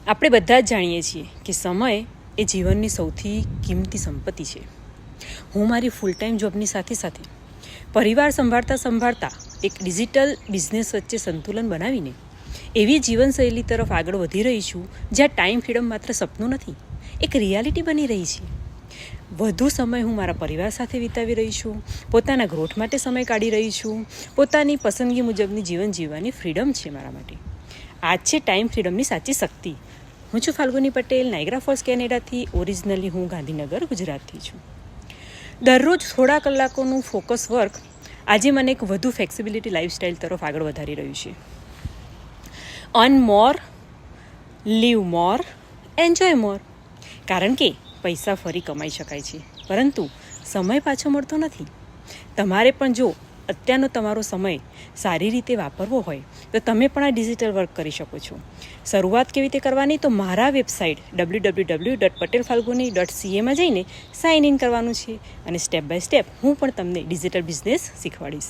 આપણે બધા જ જાણીએ છીએ કે સમય એ જીવનની સૌથી કિંમતી સંપત્તિ છે. હું મારી ફૂલ ટાઈમ જોબની સાથે સાથે પરિવાર સંભાળતા એક ડિજિટલ બિઝનેસ વચ્ચે સંતુલન બનાવીને એવી જીવનશૈલી તરફ આગળ વધી રહી છું જ્યાં ટાઈમ ફ્રીડમ માત્ર સપનું નથી, એક રિયાલિટી બની રહી છે. વધુ સમય હું મારા પરિવાર સાથે વિતાવી રહી છું, પોતાના ગ્રોથ માટે સમય કાઢી રહી છું, પોતાની પસંદગી મુજબની જીવન જીવવાની ફ્રીડમ છે મારા માટે. આ છે ટાઈમ ફ્રીડમની સાચી શક્તિ. હું છું ફાલ્ગુની પટેલ, નાયગ્રા ફોલ્સ, કેનેડાથી. ઓરિજિનલી હું ગાંધીનગર, ગુજરાતથી છું. દરરોજ થોડા કલાકોનું ફોકસ વર્ક આજે મને એક વધુ ફ્લેક્સિબિલિટી લાઈફસ્ટાઈલ તરફ આગળ વધારી રહ્યું છે. અર્ન મોર, લીવ મોર, એન્જોય મોર. કારણ કે પૈસા ફરી કમાઈ શકાય છે, પરંતુ સમય પાછો મળતો નથી. તમારે પણ જો અત્યારનો તમારો સમય સારી રીતે વાપરવો હોય તો તમે પણ આ ડિજિટલ વર્ક કરી શકો છો. શરૂઆત કેવી રીતે કરવાની? તો મારા વેબસાઇટ www.patelfalguni.ca જઈને સાઇન ઇન કરવાનું છે અને સ્ટેપ બાય સ્ટેપ હું પણ તમને ડિજિટલ બિઝનેસ શીખવાડીશ.